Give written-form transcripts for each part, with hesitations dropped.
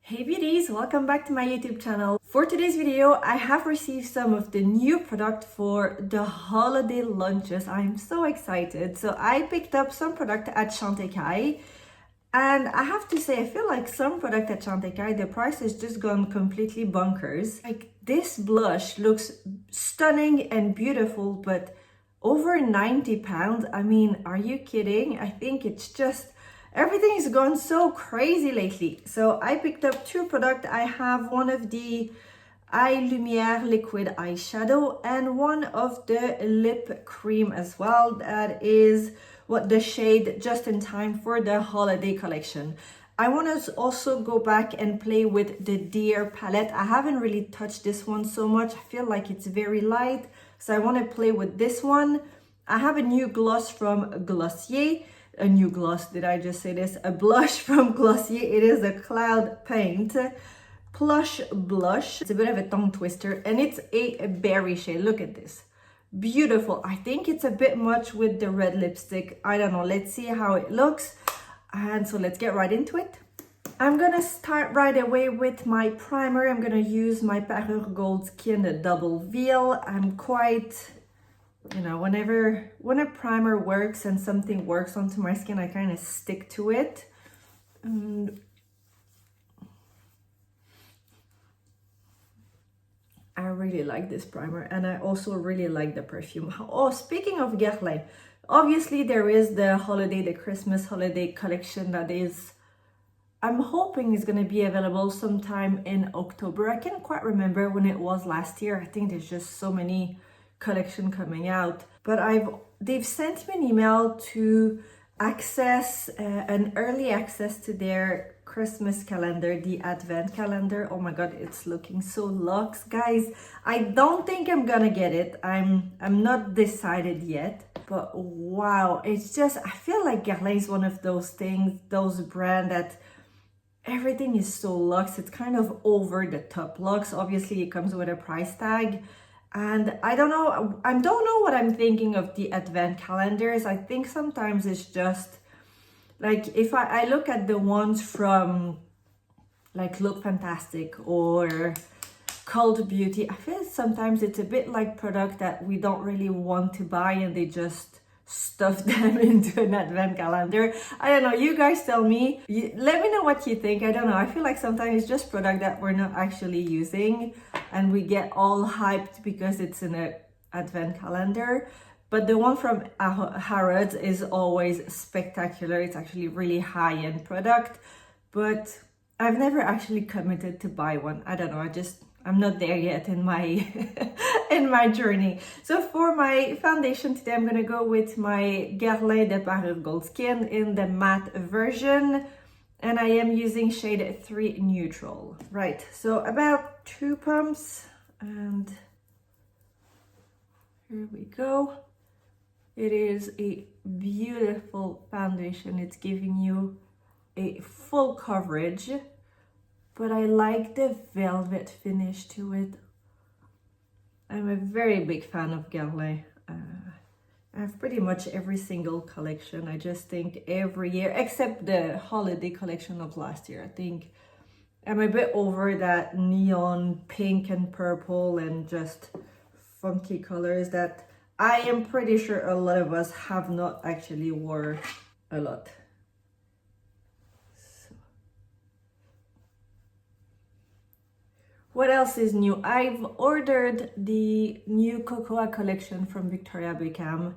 Hey beauties, welcome back to my YouTube channel. For today's video, I have received some of the new product for the holiday lunches. I'm so excited. So I picked up some product at Chantecaille, and I have to say, I feel like some product at Chantecaille, the price has just gone completely bonkers. Like this blush looks stunning and beautiful, but over £90. I mean, are you kidding? I think it's just everything has gone so crazy lately. So I picked up two products. I have one of the Eye Lumiere liquid eyeshadow and one of the lip cream as well. That is what the shade Just in Time for the holiday collection. I want to also go back and play with the Dear palette. I haven't really touched this one so much. I feel like it's very light, so I want to play with this one. I have a new gloss from Glossier. A new gloss, did I just say this? A blush from Glossier. It is a Cloud Paint Plush Blush. It's a bit of a tongue twister and it's a berry shade. Look at this. Beautiful. I think it's a bit much with the red lipstick. I don't know. Let's see how it looks. And so let's get right into it. I'm gonna start right away with my primer. I'm gonna use my Parure Gold Skin Double Veil. I'm quite... when a primer works and something works onto my skin, I kind of stick to it. And I really like this primer, and I also really like the perfume. Oh, speaking of Guerlain, obviously there is the Christmas holiday collection that is, I'm hoping is going to be available sometime in October. I can't quite remember when it was last year. I think there's just so many collection coming out, but they've sent me an email to access an early access to their Christmas calendar, the advent calendar. Oh my god, it's looking so luxe, guys. I don't think I'm gonna get it. I'm not decided yet, but wow, it's just, I feel like Guerlain is one of those things, those brand that everything is so luxe. It's kind of over the top luxe. Obviously it comes with a price tag. And I don't know what I'm thinking of the advent calendars. I think sometimes it's just like, if I look at the ones from like Look Fantastic or Cult Beauty, I feel sometimes it's a bit like product that we don't really want to buy and they just stuff them into an advent calendar. I don't know, you guys tell me. Let me know what you think. I don't know, I feel like sometimes it's just product that we're not actually using and we get all hyped because it's in an advent calendar. But the one from Harrods is always spectacular. It's actually really high-end product, but I've never actually committed to buy one. I don't know, I'm not there yet in my in my journey. So for my foundation today, I'm gonna go with my Guerlain de Parure Gold Skin in the matte version, and I am using shade 3 Neutral. Right, so about 2 pumps, and here we go. It is a beautiful foundation. It's giving you a full coverage, but I like the velvet finish to it. I'm a very big fan of Guerlain. I have pretty much every single collection. I just think every year, except the holiday collection of last year, I think I'm a bit over that neon pink and purple and just funky colors that I am pretty sure a lot of us have not actually wore a lot. What else is new? I've ordered the new Cocoa collection from Victoria Beckham.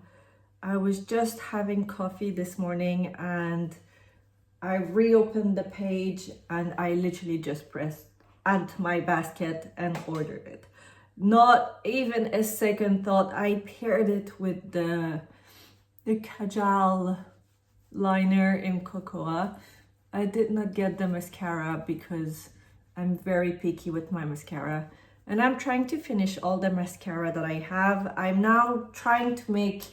I was just having coffee this morning and I reopened the page and I literally just pressed add to my basket and ordered it. Not even a second thought. I paired it with the Kajal liner in Cocoa. I did not get the mascara because I'm very picky with my mascara, and I'm trying to finish all the mascara that I have. I'm now trying to make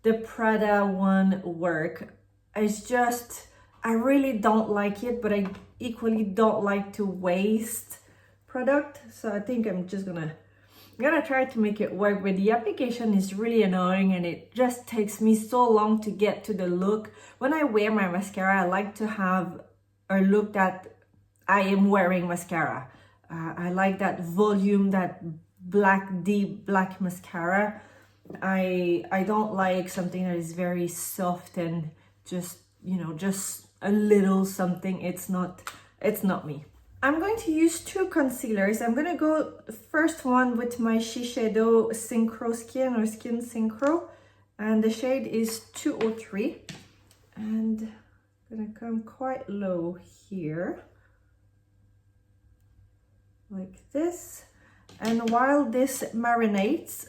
the Prada one work. It's just, I really don't like it, but I equally don't like to waste product. So I think I'm gonna try to make it work, but the application is really annoying and it just takes me so long to get to the look. When I wear my mascara, I like to have a look that I am wearing mascara. I like that volume, that black, deep black mascara. I don't like something that is very soft and just, you know, just a little something. It's not me. I'm going to use two concealers. I'm gonna go first one with my Shiseido Synchro Skin or Skin Synchro, and the shade is 203. And I'm gonna come quite low here, like this. And while this marinates,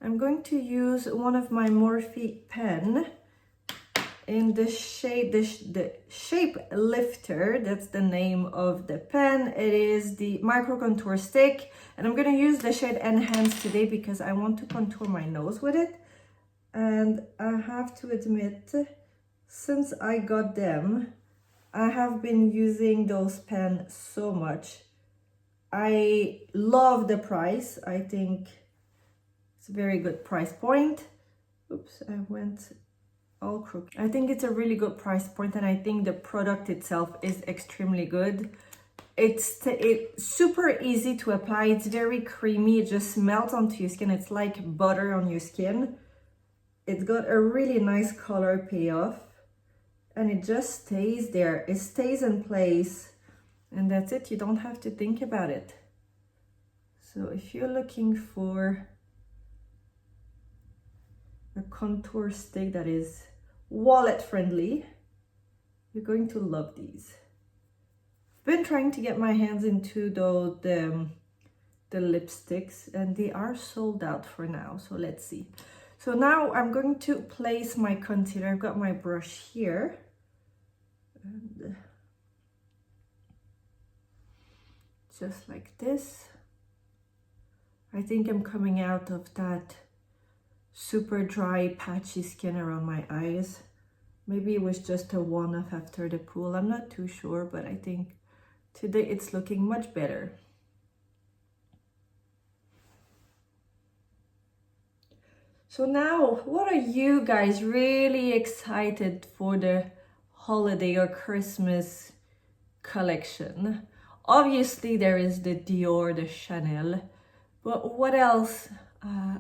I'm going to use one of my Morphe pen in the shade, the Shape Lifter. That's the name of the pen. It is the micro contour stick, and I'm going to use the shade Enhance today because I want to contour my nose with it. And I have to admit, since I got them, I have been using those pens so much. I love the price. I think it's a very good price point. Oops, I went all crooked. I think it's a really good price point, and I think the product itself is extremely good. It's super easy to apply. It's very creamy. It just melts onto your skin. It's like butter on your skin. It's got a really nice color payoff, and it just stays there. It stays in place, and that's it. You don't have to think about it. So if you're looking for a contour stick that is wallet friendly, you're going to love these. I've been trying to get my hands into the lipsticks, and they are sold out for now, so let's see. So now I'm going to place my concealer. I've got my brush here, and just like this. I think I'm coming out of that super dry, patchy skin around my eyes. Maybe it was just a one-off after the pool. I'm not too sure, but I think today it's looking much better. So now, what are you guys really excited for the holiday or Christmas collection? Obviously, there is the Dior, the Chanel, but what else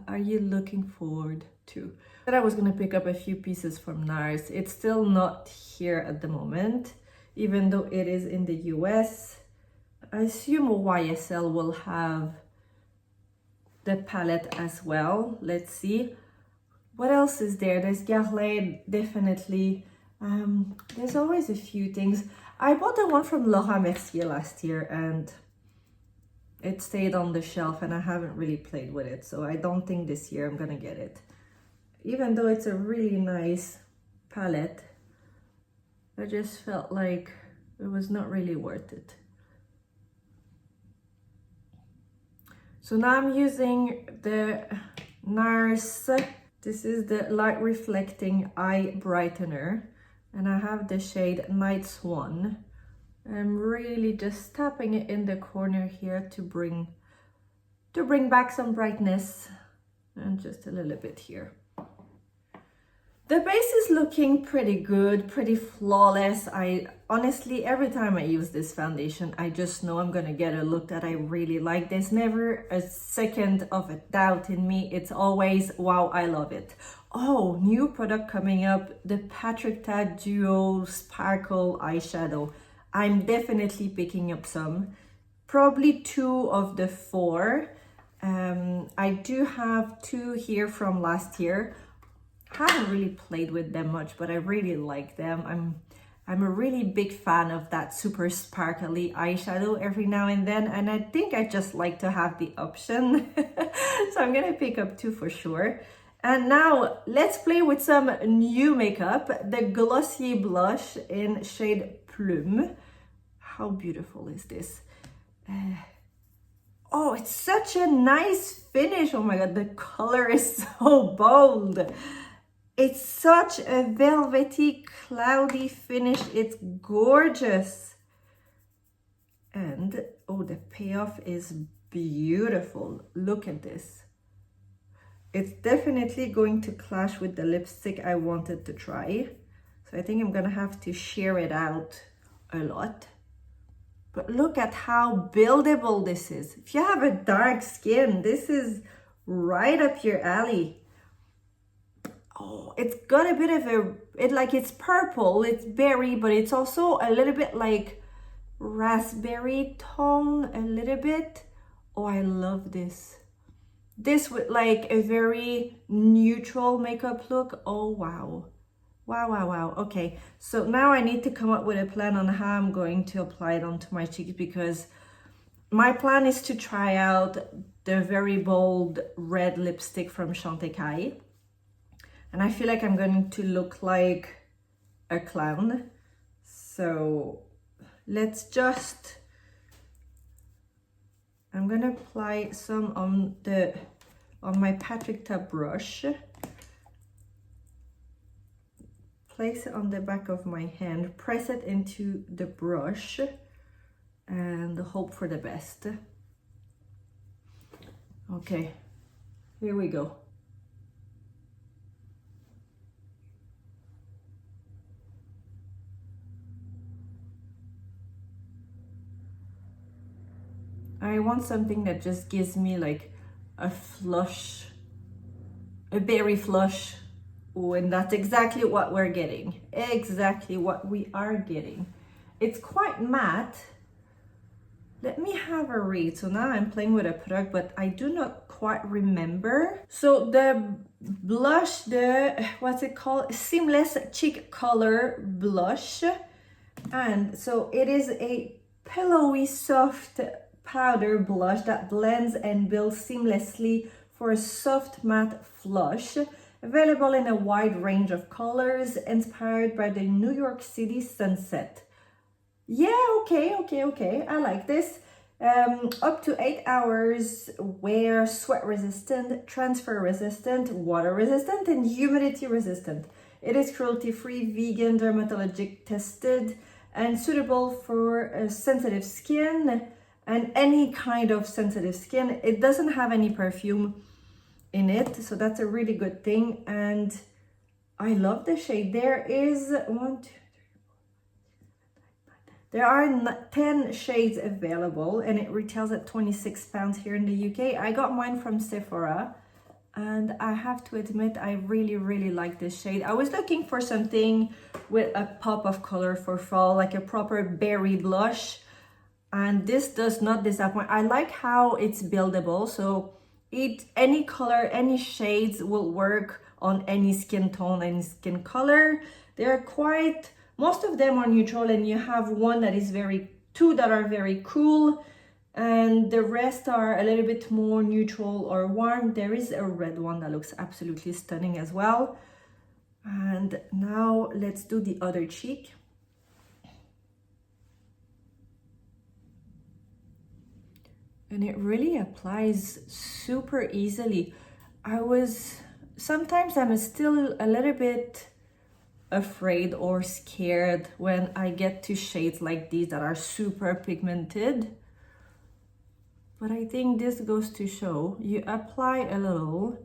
are you looking forward to? But I was gonna pick up a few pieces from NARS. It's still not here at the moment, even though it is in the US. I assume YSL will have the palette as well. Let's see. What else is there? There's Guerlain, definitely. There's always a few things. I bought the one from Laura Mercier last year, and it stayed on the shelf, and I haven't really played with it, so I don't think this year I'm gonna get it. Even though it's a really nice palette, I just felt like it was not really worth it. So now I'm using the NARS. This is the Light Reflecting Eye Brightener, and I have the shade Night Swan. I'm really just tapping it in the corner here to bring back some brightness, and just a little bit here. The base is looking pretty good, pretty flawless. I honestly, every time I use this foundation, I just know I'm gonna get a look that I really like. There's never a second of a doubt in me. It's always, wow, I love it. Oh, new product coming up, the Patrick Ta Duo Sparkle Eyeshadow. I'm definitely picking up some, probably 2 of the 4. I do have 2 here from last year. Haven't really played with them much, but I really like them. I'm a really big fan of that super sparkly eyeshadow every now and then, and I think I just like to have the option. So I'm gonna pick up 2 for sure. And now let's play with some new makeup, the Glossier Blush in shade Plume. How beautiful is this? Oh, it's such a nice finish. Oh my god, the color is so bold. It's such a velvety, cloudy finish. It's gorgeous. And oh, the payoff is beautiful. Look at this. It's definitely going to clash with the lipstick I wanted to try. So So I think I'm gonna have to shear it out a lot. But look at how buildable this is. If you have a dark skin, this is right up your alley. Oh, it's got a bit of it's purple, it's berry, but it's also a little bit like raspberry tone, a little bit. Oh, I love this. This with like a very neutral makeup look. Oh, wow. Wow, wow, wow. Okay, so now I need to come up with a plan on how I'm going to apply it onto my cheeks, because my plan is to try out the very bold red lipstick from Chantecaille. And I feel like I'm going to look like a clown. So let's just, I'm gonna apply some on my Patrick Tub brush. Place it on the back of my hand, press it into the brush, and hope for the best. Okay, here we go. I want something that just gives me like a flush, a berry flush. Oh, and that's exactly what we're getting. Exactly what we are getting. It's quite matte. Let me have a read. So now I'm playing with a product, but I do not quite remember. So the blush, what's it called? Seamless Cheek Color Blush. And so it is a pillowy, soft powder blush that blends and builds seamlessly for a soft matte flush. Available in a wide range of colors, inspired by the New York City sunset. Yeah, okay. I like this. Up to 8 hours, wear sweat resistant, transfer resistant, water resistant, and humidity resistant. It is cruelty free, vegan, dermatologic tested, and suitable for sensitive skin and any kind of sensitive skin. It doesn't have any perfume in it, so that's a really good thing. And I love the shade. There is there are 10 shades available, and it retails at £26 here in the UK. I got mine from Sephora, and I have to admit I really like this shade. I was looking for something with a pop of color for fall, like a proper berry blush, and this does not disappoint. I like how it's buildable, so any color, any shades will work on any skin tone, any skin color. They're quite, most of them are neutral, and you have two that are very cool, and the rest are a little bit more neutral or warm. There is a red one that looks absolutely stunning as well. And now let's do the other cheek. And it really applies super easily. Sometimes I'm still a little bit afraid or scared when I get to shades like these that are super pigmented. But I think this goes to show, you apply a little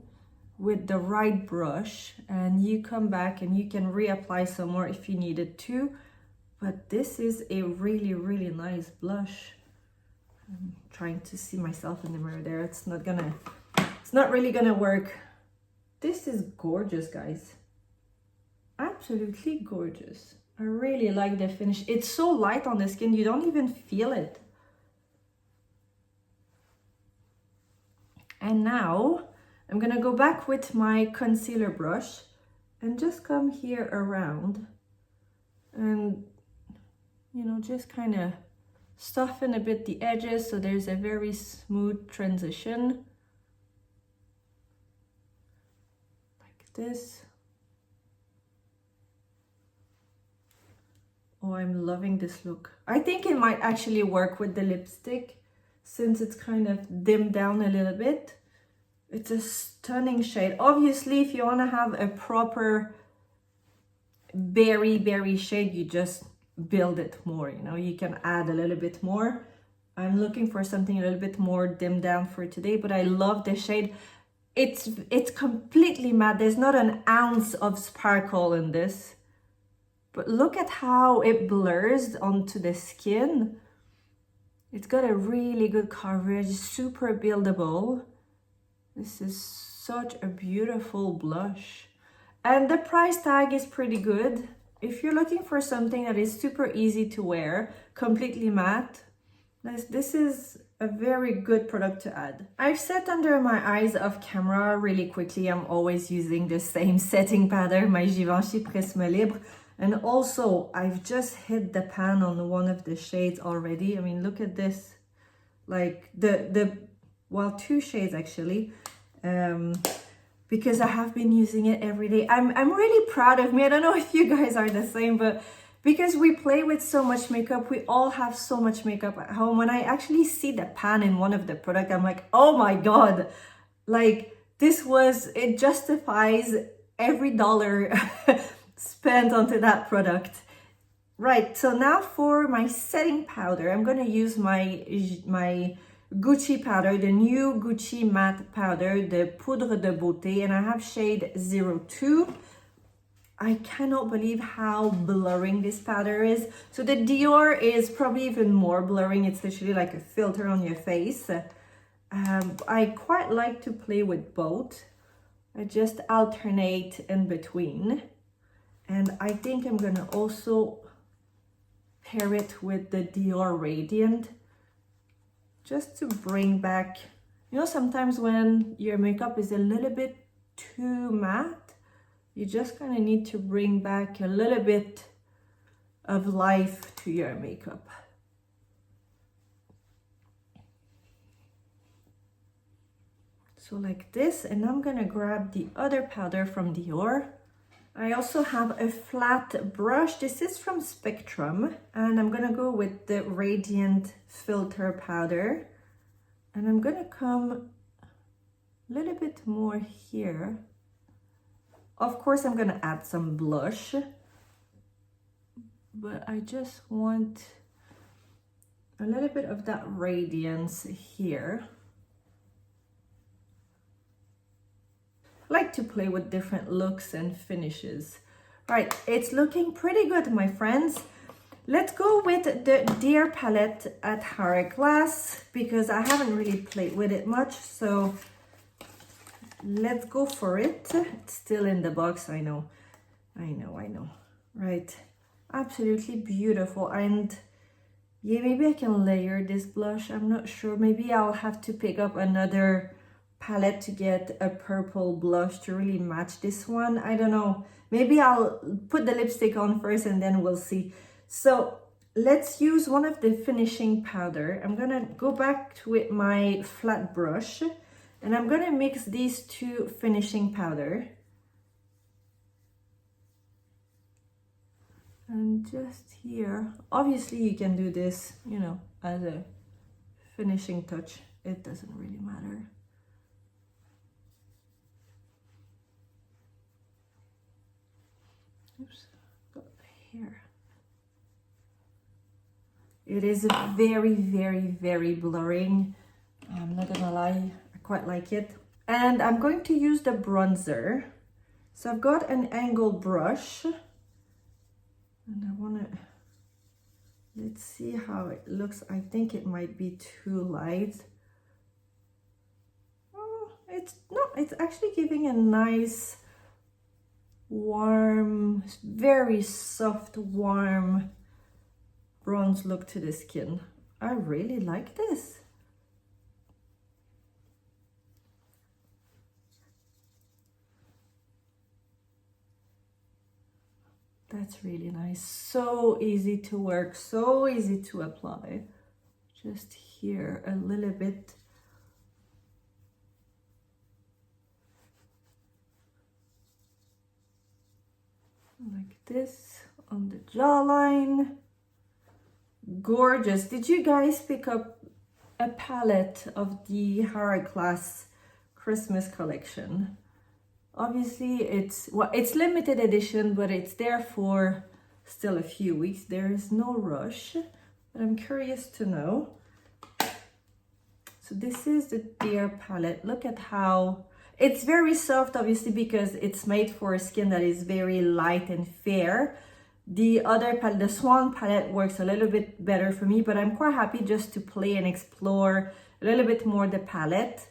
with the right brush and you come back and you can reapply some more if you needed to. But this is a really nice blush. I'm trying to see myself in the mirror there. It's not really gonna work. This is gorgeous, guys. Absolutely gorgeous. I really like the finish. It's so light on the skin, you don't even feel it. And now I'm gonna go back with my concealer brush and just come here around and, you know, just kind of soften a bit the edges so there's a very smooth transition. Like this. Oh, I'm loving this look. I think it might actually work with the lipstick since it's kind of dimmed down a little bit. It's a stunning shade. Obviously, if you want to have a proper berry shade, you just build it more, you know, you can add a little bit more. I'm looking for something a little bit more dimmed down for today, but I love the shade. It's completely matte. There's not an ounce of sparkle in this. but look at how it blurs onto the skin. It's got a really good coverage, super buildable. This is such a beautiful blush. And the price tag is pretty good. If you're looking for something that is super easy to wear, completely matte, this is a very good product to add. I've set under my eyes off camera really quickly. I'm always using the same setting powder, my Givenchy Prisme Libre. And also, I've just hit the pan on one of the shades already. I mean, look at this. Like well, two shades actually. Because I have been using it every day. I'm really proud of me. I don't know if you guys are the same, but because we play with so much makeup, we all have so much makeup at home. When I actually see the pan in one of the products, I'm like, oh my God, like it justifies every dollar spent onto that product. Right, so now for my setting powder, I'm gonna use my Gucci powder, the new Gucci matte powder, the Poudre de Beauté, and I have shade 02. I cannot believe how blurring this powder is. So the Dior is probably even more blurring. It's literally like a filter on your face. I quite like to play with both. I just alternate in between. And I think I'm gonna also pair it with the Dior Radiant, just to bring back, you know, sometimes when your makeup is a little bit too matte, you just kind of need to bring back a little bit of life to your makeup. So like this, and I'm gonna grab the other powder from Dior. I also have a flat brush. This is from Spectrum, and I'm gonna go with the Radiant Filter Powder. And I'm gonna come a little bit more here. Of course, I'm gonna add some blush, but I just want a little bit of that radiance here. I like to play with different looks and finishes. Right, it's looking pretty good, my friends. Let's go with the Dear palette at Hourglass, because I haven't really played with it much, so let's go for it. It's still in the box, I know. Right, absolutely beautiful. And yeah, maybe I can layer this blush, I'm not sure. Maybe I'll have to pick up another palette to get a purple blush to really match this one. I don't know, maybe I'll put the lipstick on first and then we'll see. So let's use one of the finishing powder. I'm gonna go back with my flat brush and I'm gonna mix these two finishing powder. And just here, obviously you can do this, you know, as a finishing touch. It doesn't really matter. Oops, got here. It is very, very, very blurring. I'm not gonna lie, I quite like it. And I'm going to use the bronzer. So I've got an angled brush. And I wanna, let's see how it looks. I think it might be too light. Oh, it's not, it's actually giving a nice, warm, very soft, warm bronze look to the skin. I really like this. That's really nice. So easy to work, so easy to apply. Just here a little bit. Like this on the jawline. Gorgeous. Did you guys pick up a palette of the Hourglass Christmas collection? Obviously it's, well, it's limited edition, but it's there for still a few weeks. There is no rush, but I'm curious to know. So this is the Dear palette. Look at how it's very soft, obviously, because it's made for a skin that is very light and fair. The other palette, the Swan palette, works a little bit better for me, but I'm quite happy just to play and explore a little bit more the palette.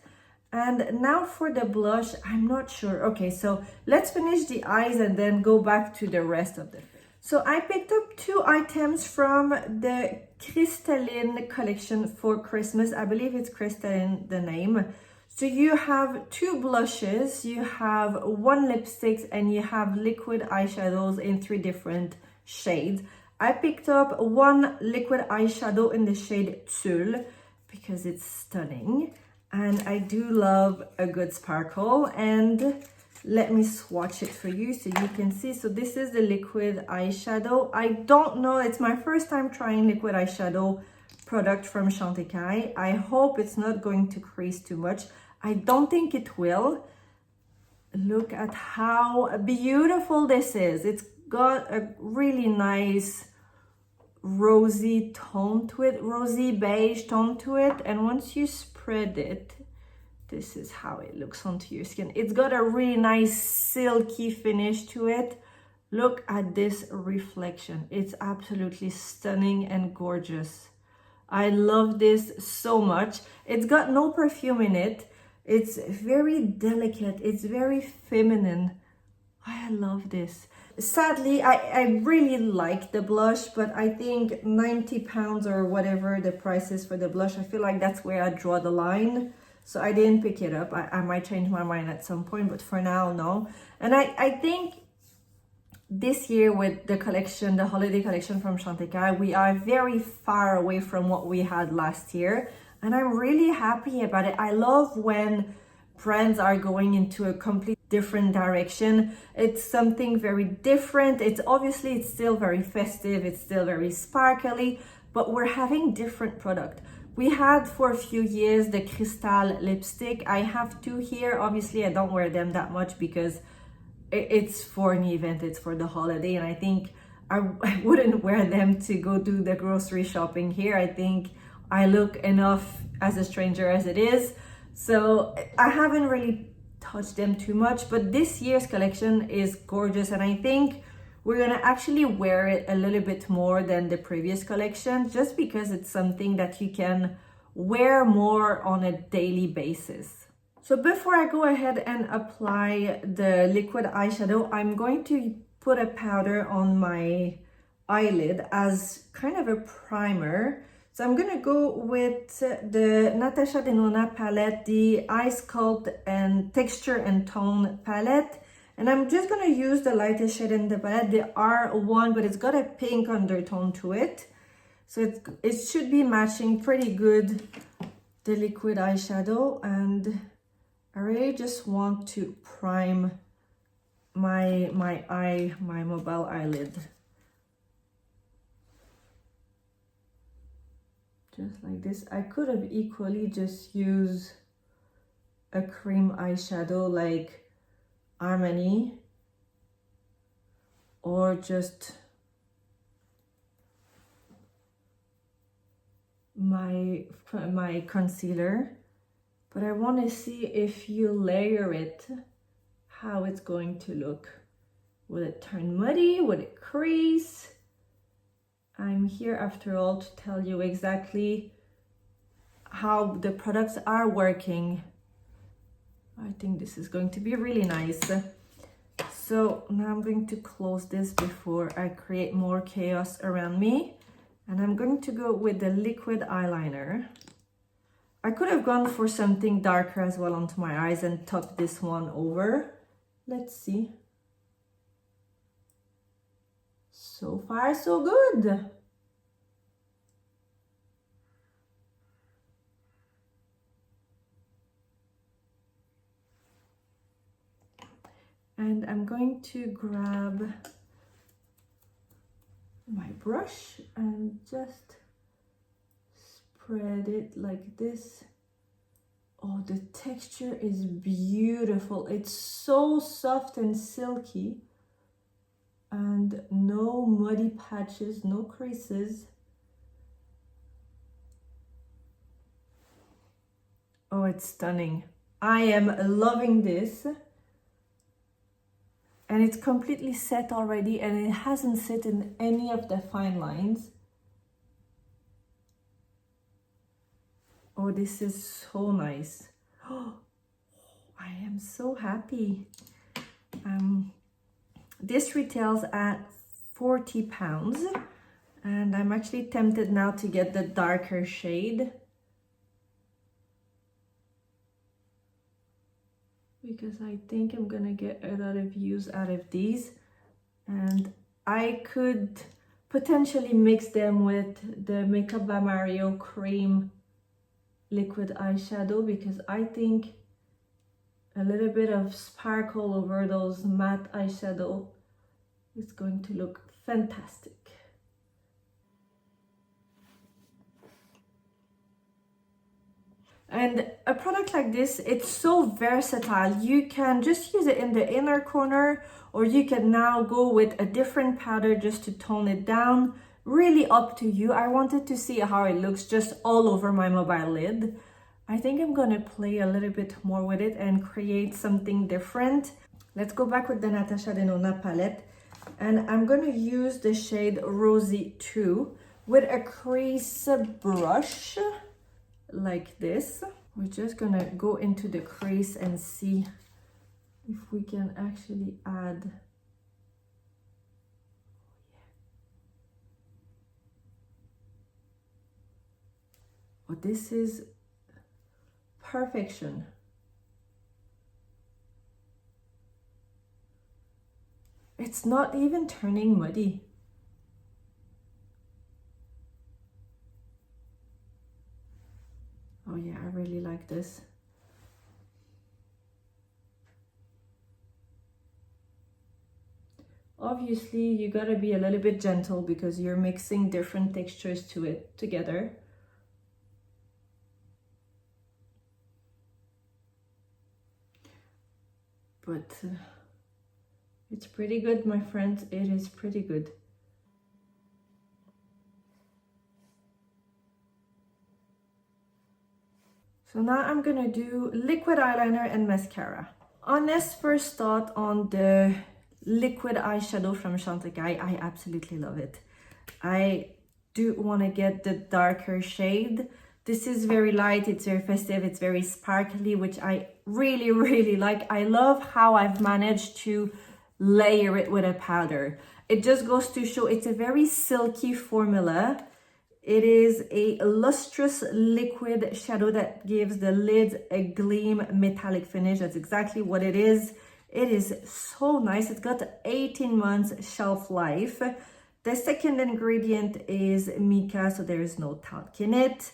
And now for the blush, I'm not sure. Okay, so let's finish the eyes and then go back to the rest of the face. So I picked up 2 items from the Crystalline collection for Christmas. I believe it's Crystalline, the name. So you have 2 blushes, you have 1 lipstick, and you have liquid eyeshadows in 3 different shades. I picked up 1 liquid eyeshadow in the shade Tulle because it's stunning. And I do love a good sparkle, and let me swatch it for you so you can see. So this is the liquid eyeshadow. I don't know, it's my first time trying liquid eyeshadow product from Chantecaille. I hope it's not going to crease too much. I don't think it will. Look at how beautiful this is. It's got a really nice rosy tone to it, rosy beige tone to it, and once you spread it, this is how it looks onto your skin. It's got a really nice silky finish to it. Look at this reflection. It's absolutely stunning and gorgeous. I love this so much. It's got no perfume in it. It's very delicate. It's very feminine. I love this. Sadly, I really like the blush, but I think 90 pounds or whatever the price is for the blush, I feel like that's where I draw the line. So I didn't pick it up. I might change my mind at some point, but for now, no. And I think this year with the collection, the holiday collection from Chantecaille, we are very far away from what we had last year. And I'm really happy about it. I love when brands are going into a complete different direction. It's something very different. It's obviously, it's still very festive. It's still very sparkly, but we're having different product. We had for a few years the Crystal lipstick. I have 2 here. Obviously, I don't wear them that much because it's for an event, it's for the holiday, and I think I wouldn't wear them to go do the grocery shopping here. I think I look enough as a stranger as it is. So I haven't really touched them too much, but this year's collection is gorgeous, and I think we're gonna actually wear it a little bit more than the previous collection, just because it's something that you can wear more on a daily basis. So before I go ahead and apply the liquid eyeshadow, I'm going to put a powder on my eyelid as kind of a primer. So I'm gonna go with the Natasha Denona palette, the Eye Sculpt and Texture and Tone palette. And I'm just gonna use the lightest shade in the palette, the R1, but it's got a pink undertone to it. So it should be matching pretty good the liquid eyeshadow. And I really just want to prime my mobile eyelid. Just like this. I could have equally just used a cream eyeshadow like Armani, or just my concealer, but I want to see if you layer it, how it's going to look. Will it turn muddy? Will it crease? I'm here after all to tell you exactly how the products are working. I think this is going to be really nice. So now I'm going to close this before I create more chaos around me. And I'm going to go with the liquid eyeliner. I could have gone for something darker as well onto my eyes and top this one over. Let's see. So far, so good. And I'm going to grab my brush and just spread it like this. Oh, the texture is beautiful. It's so soft and silky, and no muddy patches, no creases. Oh, it's stunning. I am loving this. And it's completely set already, and it hasn't set in any of the fine lines. Oh, this is so nice. Oh, I am so happy. This retails at £40, and I'm actually tempted now to get the darker shade, because I think I'm gonna get a lot of use out of these, and I could potentially mix them with the Makeup by Mario cream liquid eyeshadow, because I think a little bit of sparkle over those matte eyeshadow is going to look fantastic. And a product like this, it's so versatile. You can just use it in the inner corner, or you can now go with a different powder just to tone it down. Really up to you. I wanted to see how it looks just all over my mobile lid. I think I'm gonna play a little bit more with it and create something different. Let's go back with the Natasha Denona palette. And I'm gonna use the shade Rosy 2 with a crease brush like this. We're just gonna go into the crease and see if we can actually add. Oh, this is perfection. It's not even turning muddy. Oh yeah, I really like this. Obviously, you gotta be a little bit gentle because you're mixing different textures to it together. But it's pretty good, my friends. It is pretty good. So now I'm gonna do liquid eyeliner and mascara. Honest first thought on the liquid eyeshadow from Chantecaille, I absolutely love it. I do want to get the darker shade. This is very light, it's very festive, it's very sparkly, which I really, really like. I love how I've managed to layer it with a powder. It just goes to show it's a very silky formula. It is a lustrous liquid shadow that gives the lid a gleam metallic finish. That's exactly what it is. It is so nice. It's got 18 months shelf life. The second ingredient is mica, so there is no talc in it.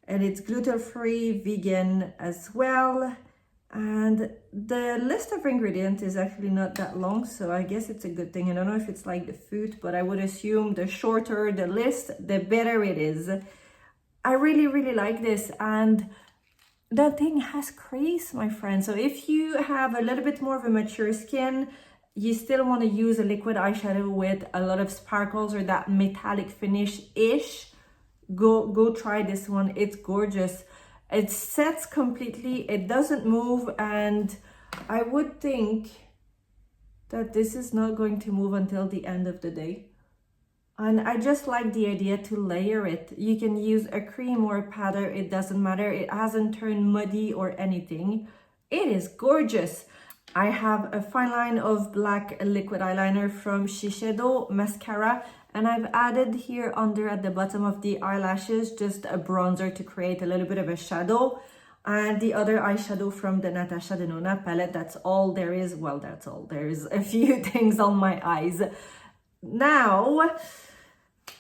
And it's gluten-free, vegan as well. And the list of ingredients is actually not that long, so I guess it's a good thing. I don't know if it's like the food, but I would assume the shorter the list, the better it is. I really, really like this. And the thing has crease, my friend. So if you have a little bit more of a mature skin, you still want to use a liquid eyeshadow with a lot of sparkles or that metallic finish-ish, go try this one. It's gorgeous. It sets completely, it doesn't move, and I would think that this is not going to move until the end of the day. And I just like the idea to layer it. You can use a cream or a powder, it doesn't matter. It hasn't turned muddy or anything. It is gorgeous. I have a fine line of black liquid eyeliner from Shiseido mascara, and I've added here under at the bottom of the eyelashes just a bronzer to create a little bit of a shadow, and the other eyeshadow from the Natasha Denona palette. That's all there is. Well, that's all. There's a few things on my eyes. Now,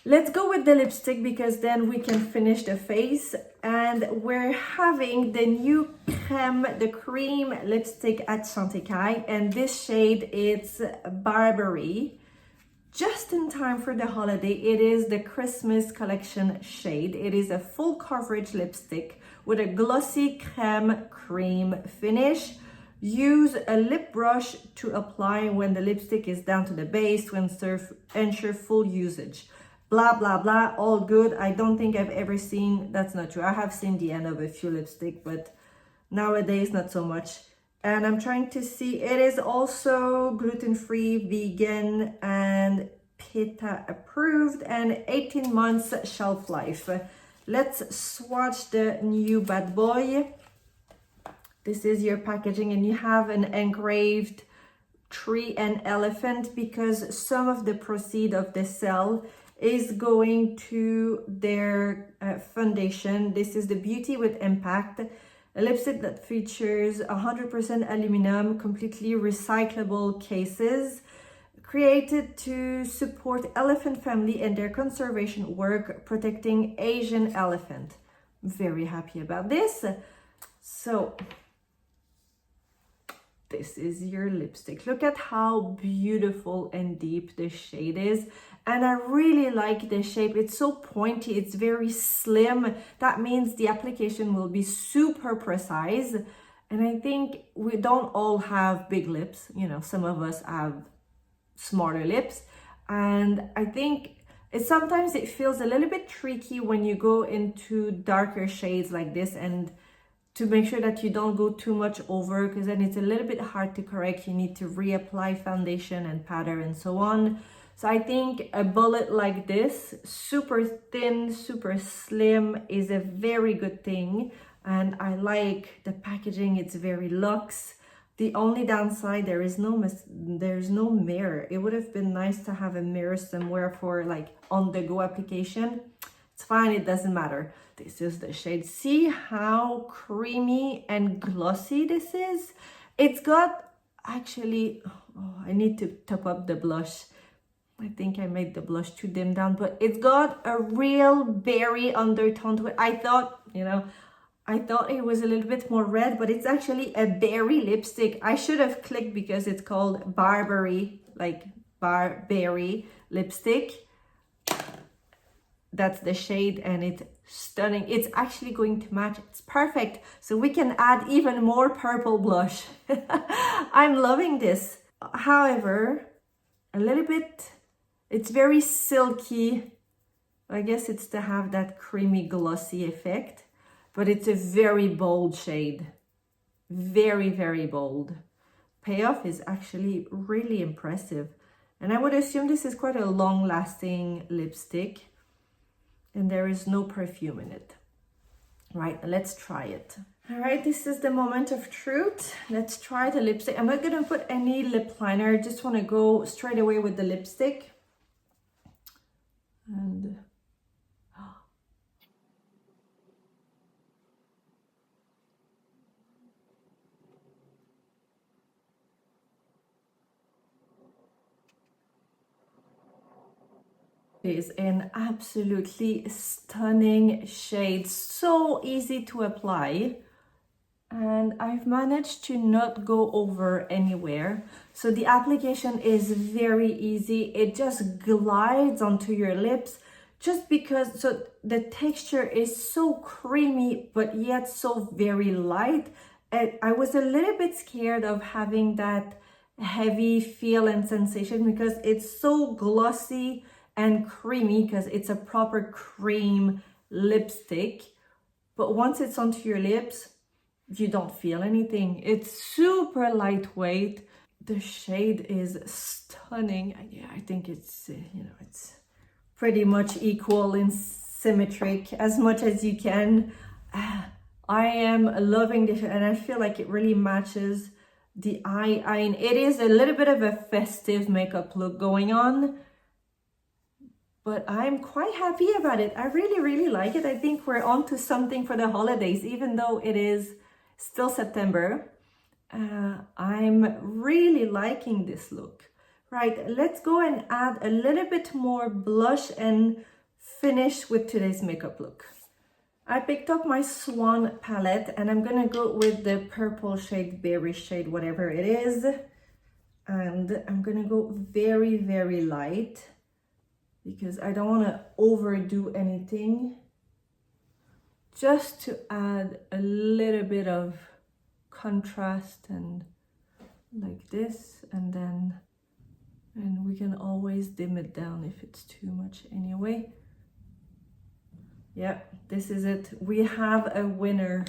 let's go with the lipstick, because then we can finish the face. And we're having the new creme, the cream lipstick at Chantecaille, and this shade, it's Barbary. Just in time for the holiday. It is the Christmas collection shade. It is a full coverage lipstick with a glossy creme cream finish. Use a lip brush to apply when the lipstick is down to the base to ensure full usage. Blah, blah, blah, all good. I don't think I've ever seen, that's not true. I have seen the end of a few lipstick, but nowadays not so much. And I'm trying to see, it is also gluten-free, vegan, and PETA approved, and 18 months shelf life. Let's swatch the new bad boy. This is your packaging, and you have an engraved tree and elephant because some of the proceed of the sale is going to their foundation. This is the Beauty with Impact, a lipstick that features 100% aluminum, completely recyclable cases, created to support elephant family and their conservation work protecting Asian elephant. Very happy about this. So this is your lipstick. Look at how beautiful and deep the shade is. And I really like the shape. It's so pointy, it's very slim. That means the application will be super precise. And I think we don't all have big lips. You know, some of us have smaller lips. And I think sometimes it feels a little bit tricky when you go into darker shades like this, and to make sure that you don't go too much over, because then it's a little bit hard to correct. You need to reapply foundation and powder and so on. So I think a bullet like this, super thin, super slim, is a very good thing. And I like the packaging, it's very luxe. The only downside, there's no mirror. It would have been nice to have a mirror somewhere for like on-the-go application. It's fine, it doesn't matter. This is the shade. See how creamy and glossy this is? It's got, actually, oh, I need to top up the blush. I think I made the blush too dim down, but it's got a real berry undertone to it. I thought it was a little bit more red, but it's actually a berry lipstick. I should have clicked because it's called Barberry, like berry lipstick. That's the shade, and it's stunning. It's actually going to match. It's perfect. So we can add even more purple blush. I'm loving this. However, a little bit, it's very silky. I guess it's to have that creamy glossy effect, but it's a very bold shade. Very, very bold. Payoff is actually really impressive. And I would assume this is quite a long-lasting lipstick. And there is no perfume in it. Right, let's try it. All right, this is the moment of truth. Let's try the lipstick. I'm not gonna put any lip liner. I just wanna go straight away with the lipstick. And is an absolutely stunning shade, so easy to apply, and I've managed to not go over anywhere. So the application is very easy. It just glides onto your lips just because, so the texture is so creamy but yet so very light. And I was a little bit scared of having that heavy feel and sensation because it's so glossy and creamy, because it's a proper cream lipstick. But once it's onto your lips, you don't feel anything. It's super lightweight. The shade is stunning. Yeah, I think it's, it's pretty much equal in symmetric as much as you can. I am loving this, and I feel like it really matches the eye. I mean, it is a little bit of a festive makeup look going on, but I'm quite happy about it. I really, really like it. I think we're on to something for the holidays, even though it is still September. I'm really liking this look. Right, let's go and add a little bit more blush and finish with today's makeup look. I picked up my Swan palette, and I'm gonna go with the purple shade, berry shade, whatever it is. And I'm gonna go very, very light, because I don't want to overdo anything, just to add a little bit of contrast, and like this, and we can always dim it down if it's too much anyway. Yeah, this is it. We have a winner.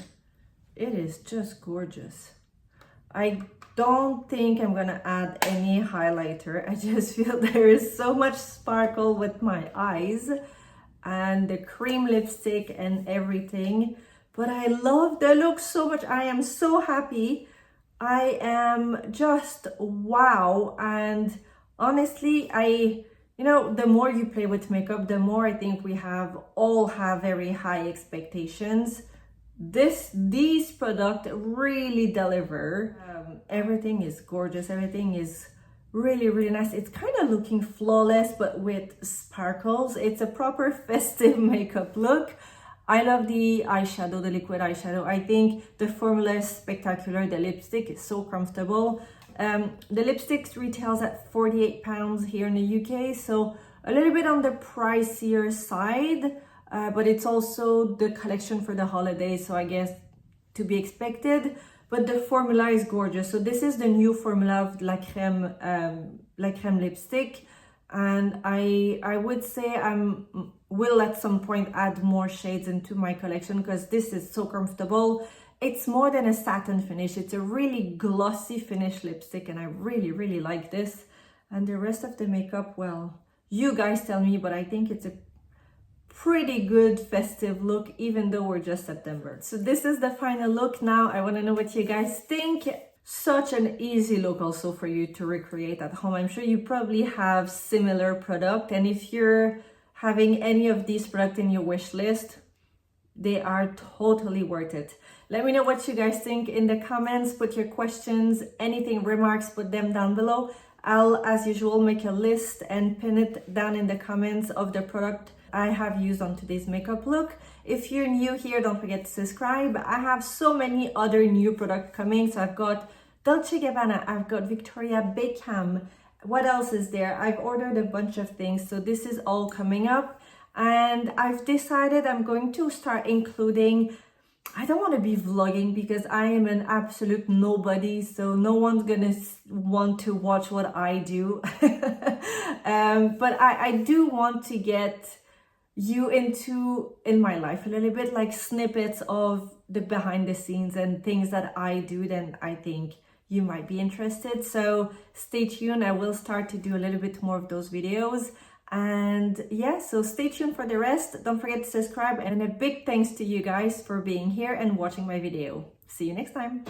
It is just gorgeous. I don't think I'm gonna add any highlighter. I just feel there is so much sparkle with my eyes and the cream lipstick and everything. But I love the look so much. I am so happy. I am just wow. And honestly, you know, the more you play with makeup, the more I think we all have very high expectations. These products really deliver. Everything is gorgeous. Everything is really, really nice. It's kind of looking flawless, but with sparkles. It's a proper festive makeup look. I love the eyeshadow, the liquid eyeshadow. I think the formula is spectacular. The lipstick is so comfortable. The lipstick retails at £48 here in the UK, so a little bit on the pricier side, but it's also the collection for the holidays, so I guess to be expected. But the formula is gorgeous. So this is the new formula of La Crème lipstick, and I would say will at some point add more shades into my collection because this is so comfortable. It's more than a satin finish. It's a really glossy finish lipstick, and I really, really like this. And the rest of the makeup, well, you guys tell me, but I think it's a pretty good festive look, even though we're just September. So this is the final look. Now I want to know what you guys think. Such an easy look also for you to recreate at home. I'm sure you probably have similar product, and if you're having any of these products in your wish list, they are totally worth it. Let me know what you guys think in the comments. Put your questions, anything, remarks, put them down below. I'll, as usual, make a list and pin it down in the comments of the product I have used on today's makeup look. If you're new here, don't forget to subscribe. I have so many other new products coming. So I've got Dolce & Gabbana, I've got Victoria Beckham. What else is there? I've ordered a bunch of things. So this is all coming up. And I've decided I'm going to start including, I don't want to be vlogging because I am an absolute nobody, so no one's gonna want to watch what I do. But I do want to get you in my life a little bit, like snippets of the behind the scenes and things that I do, then I think you might be interested. So stay tuned. I will start to do a little bit more of those videos. And yeah, so stay tuned for the rest. Don't forget to subscribe, and a big thanks to you guys for being here and watching my video. See you next time.